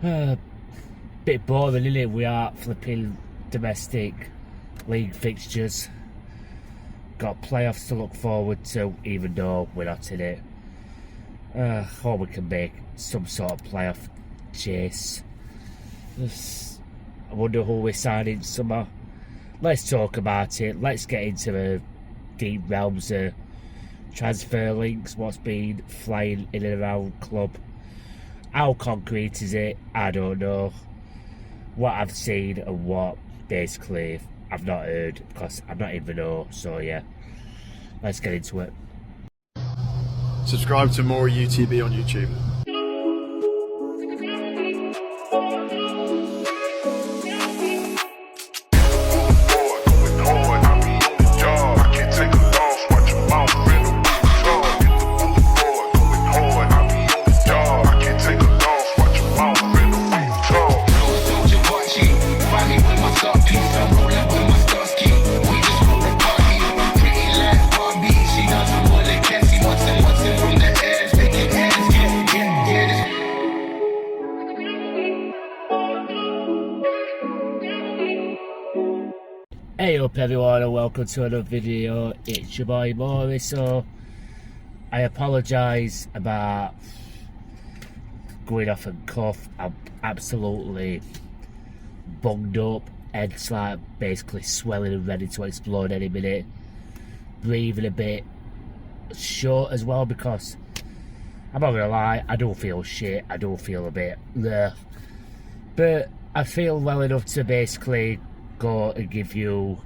Bit boring, isn't it? We are flipping domestic league fixtures. Got playoffs to look forward to, even though we're not in it. Hope we can make some sort of playoff chase. I wonder who we're signing summer. Let's talk about it. Let's get into the deep realms of transfer links, what's been flying in and around club. How concrete is it? I don't know. What I've seen and what basically I've not heard, because I'm not even know. So yeah, let's get into it. Subscribe to more UTB on YouTube. Hey up everyone and welcome to another video. It's your boy Maury. So I apologise about going off and cuff. I'm absolutely bunged up, head's like basically swelling and ready to explode any minute. Breathing a bit short as well, because I'm not gonna lie, I do feel shit. I do feel a bit bleh. But I feel well enough to basically go and give you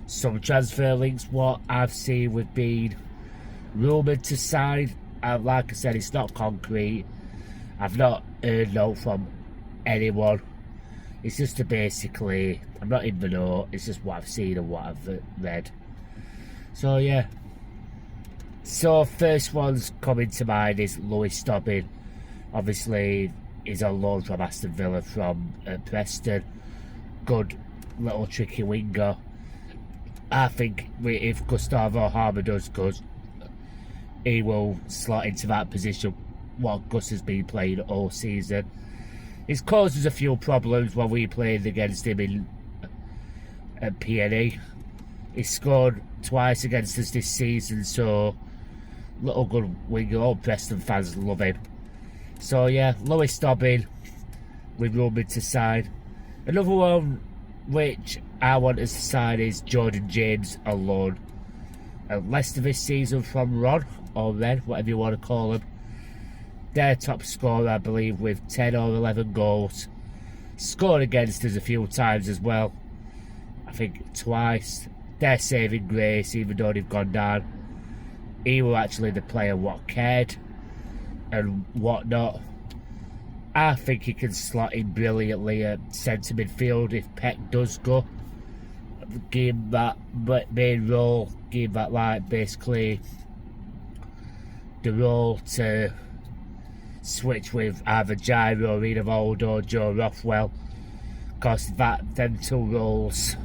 some transfer links, what I've seen with being rumoured to sign. Like I said, it's not concrete. I've not heard no from anyone. It's just to basically, I'm not in the know, it's just what I've seen and what I've read. So yeah. So first one's coming to mind is Lewis Dobbin. Obviously, he's on loan from Aston Villa from Preston. Good little tricky winger. I think if Gustavo Harmer does good, he will slot into that position what Gus has been playing all season. He's caused us a few problems when we played against him at PNE. He scored twice against us this season, so little good winger. All Preston fans love him. So yeah, Lewis Dobbin, we're rumoured to sign. Another one which I want us to sign is Jordan James on loan. Leicester this season from Ron, or Red, whatever you want to call him. Their top scorer, I believe, with 10 or 11 goals. Scored against us a few times as well. I think twice. Their saving grace, even though they've gone down. He was actually the player what cared and whatnot. I think he can slot in brilliantly at centre midfield if Peck does go. Give him that main role, give him that, like, basically the role to switch with either Gyro, Riedewald or Joe Rothwell, because them two roles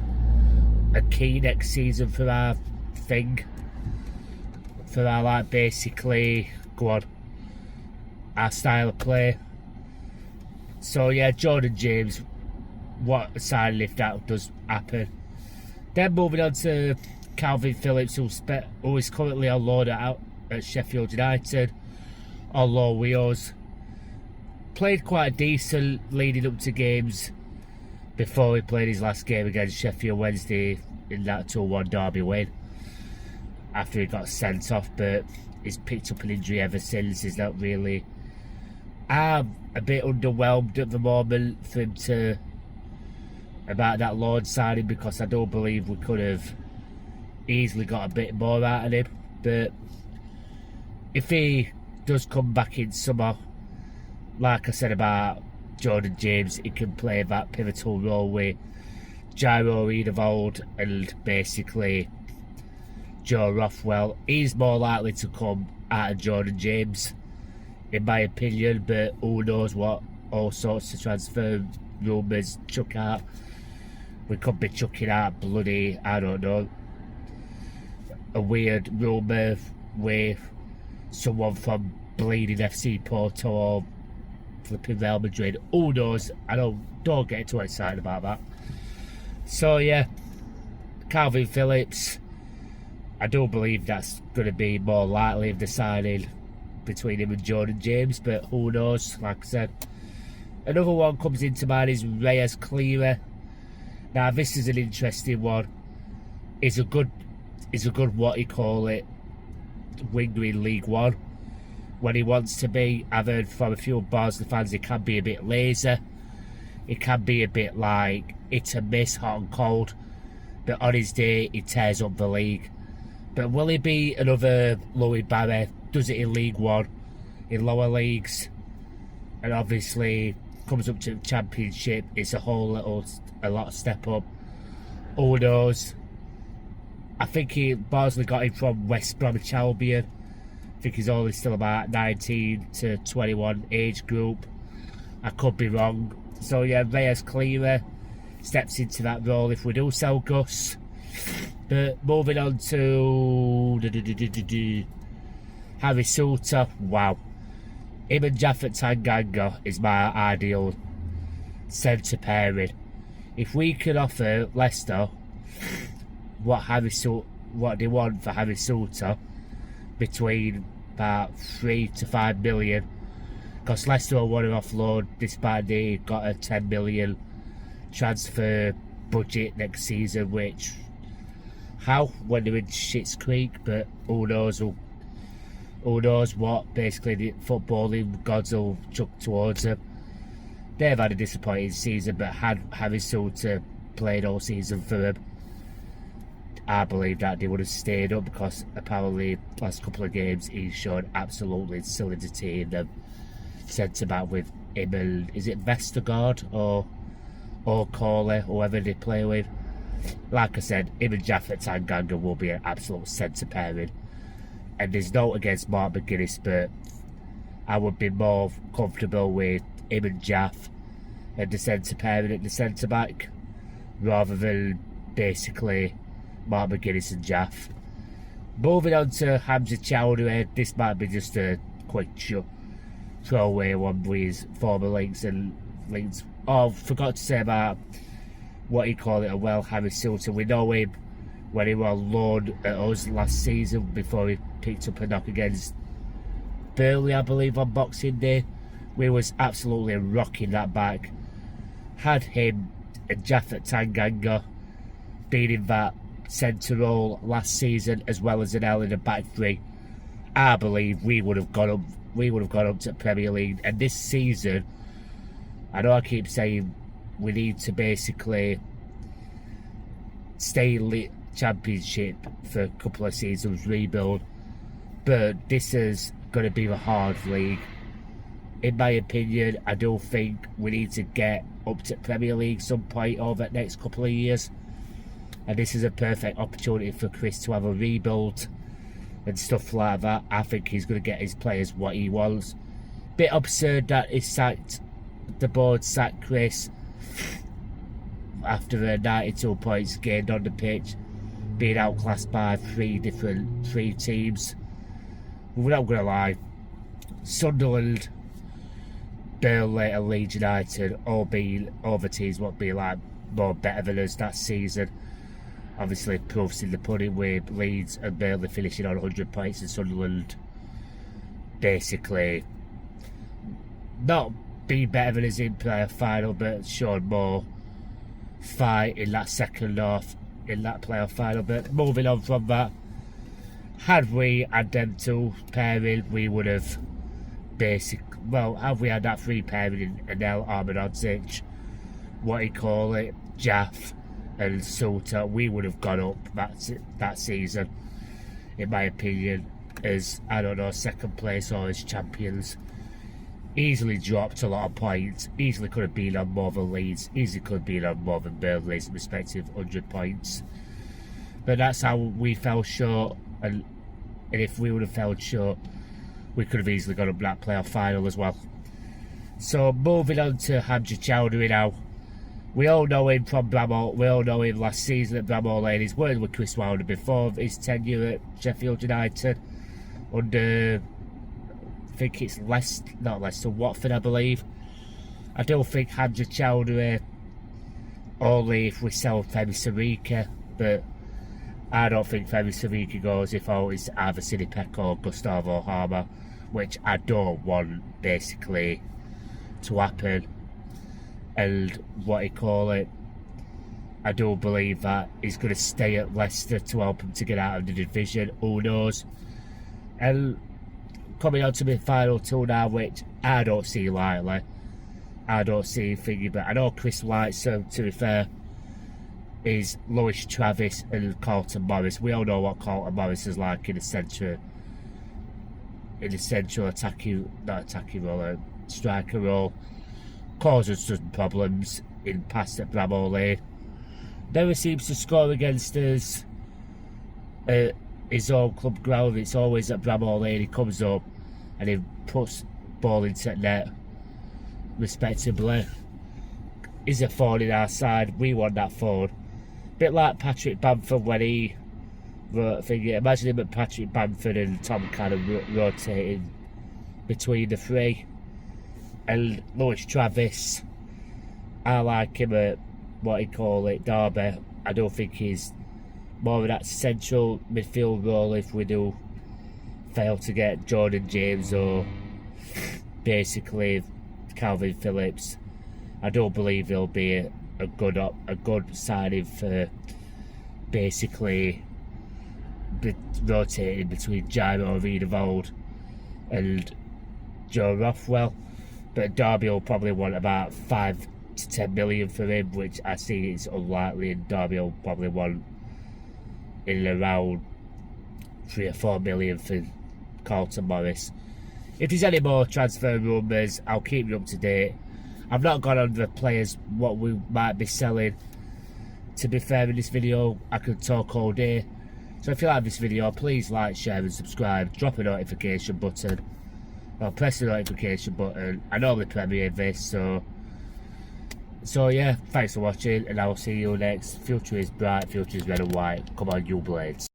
are key next season for our thing. For our, like, basically, our style of play. So yeah, Jordan James, what a signing if that does happen. Then moving on to Calvin Phillips, who is currently on loan at Sheffield United, on low wheels. Played quite decent leading up to games before he played his last game against Sheffield Wednesday in that 2-1 derby win, after he got sent off, but he's picked up an injury ever since. He's not really... I'm a bit underwhelmed at the moment for him to about that loan signing, because I don't believe we could have easily got a bit more out of him. But if he does come back in summer, like I said about Jordan James, he can play that pivotal role with Gyro, Riedewald and basically Joe Rothwell. He's more likely to come out of Jordan James, in my opinion, but who knows what all sorts of transfer rumours chuck out. We could be chucking out bloody, I don't know, a weird rumour with someone from bleeding FC Porto or flipping Real Madrid. Who knows? I don't get too excited about that. So yeah, Calvin Phillips, I do believe that's going to be more likely of the signing between him and Jordan James, but who knows? Like I said, another one comes into mind is Reyes Cleaver. Now this is an interesting one. He's a good what you call it, winger in League One. When he wants to be, I've heard from a few Barnsley fans, he can be a bit lazy. It can be a bit like hit and miss, hot and cold. But on his day, he tears up the league. But will he be another Louis Barry? Does it in League One, in lower leagues, and obviously comes up to the Championship. It's a lot of step up. Who knows? I think Barnsley got him from West Bromwich Albion. I think he's only still about 19 to 21 age group. I could be wrong. So yeah, Reyes Cleaver steps into that role if we do sell Gus. But moving on to Harry Suter. Wow. Him and Jaffet Tanganga is my ideal centre pairing. If we could offer Leicester what they want for Harry Suter, between about 3 to 5 million, because Leicester will want to offload despite they got a 10 million transfer budget next season, which when they're in Schitt's Creek, but who knows what basically the footballing gods will chuck towards them. They've had a disappointing season, but had Harry Suter played all season for them, I believe that they would have stayed up, because apparently last couple of games he's shown absolutely solidity in them. Centre back with him and, is it Vestergaard or Corley, whoever they play with. Like I said, him and Jaffet Tanganga will be an absolute centre pairing. And there's no against Mark McGuinness, but I would be more comfortable with him and Jaff and the centre pairing at the centre back, rather than basically Mark McGuinness and Jaff. Moving on to Hamza Chowdhury, this might be just a quick throwaway one with his former links. Oh, forgot to say about what you call it, Harry Suter. We know him when he was on loan at us last season before he picked up a knock against Burnley, I believe, on Boxing Day. We was absolutely rocking that back. Had him and Jaffet Tanganga being in that centre role last season, as well as an L in the back three, I believe we would have gone up to Premier League. And this season, I know I keep saying we need to basically stay in the Championship for a couple of seasons, rebuild, but this is going to be a hard league. In my opinion, I do think we need to get up to Premier League some point over the next couple of years, and this is a perfect opportunity for Chris to have a rebuild and stuff like that. I think he's going to get his players what he wants. Bit absurd that the board sacked Chris after 92 points gained on the pitch, being outclassed by three teams. We're not going to lie, Sunderland, Burnley and Leeds United all being over teams what be like more better than us that season. Obviously proofs in the pudding with Leeds and Burnley finishing on 100 points, and Sunderland basically not being better than us in playoff final, but showed more fight in that second half in that playoff final. But moving on from that, had we had them two pairing, we would have had we had that three pairing in Anel, Armanodzic, what you call it, Jaff and Suter, we would have gone up that season, in my opinion, as, I don't know, second place or as champions. Easily dropped a lot of points, easily could have been on more than Leeds, easily could have been on more than Burnley's respective 100 points. But that's how we fell short, and if we would have fell short, we could have easily got up that playoff final as well. So moving on to Hamza Chowdhury now. We all know him from Bramall. We all know him last season at Bramall Lane. He's worked with Chris Wilder before his tenure at Sheffield United under, I think it's Watford, I believe. I do think Hamza Chowdhury only if we sell Femi Sariki, but I don't think Femi Sariki goes if it's either Sidney Peck or Gustavo Harmer, which I don't want basically to happen. And what you call it, I do believe that he's going to stay at Leicester to help him to get out of the division. Who knows? And coming on to my final two now, which I don't see lightly. I don't see thinking, but I know Chris Lightson, to be fair, is Lewis Travis and Carlton Morris. We all know what Carlton Morris is like in the central attacking, not attacking role, striker role. Causes some problems in past at Bramall Lane. Never seems to score against us at his own club ground. It's always at Bramall Lane. He comes up and he puts ball into net respectably. He's a forward in our side. We want that forward. Bit like Patrick Bamford when he wrote a thing. Imagine him at Patrick Bamford and Tom kind of rotating between the three. And Lewis Travis, I like him at what you call it, Derby. I don't think he's more of that central midfield role if we do fail to get Jordan James or basically Calvin Phillips. I don't believe he'll be a good signing for basically rotating between Jairo Riedewald and Joe Rothwell. But Derby will probably want about 5 to 10 million for him, which I see it's unlikely, and Derby will probably want in around 3 or 4 million for Carlton Morris. If there's any more transfer rumours, I'll keep you up to date. I've not gone on the players, what we might be selling. To be fair, in this video, I could talk all day. So if you like this video, please like, share and subscribe. Drop a notification button. Or press the notification button. I normally premiere this, so yeah, thanks for watching, and I will see you next. Future is bright, future is red and white. Come on, you Blades.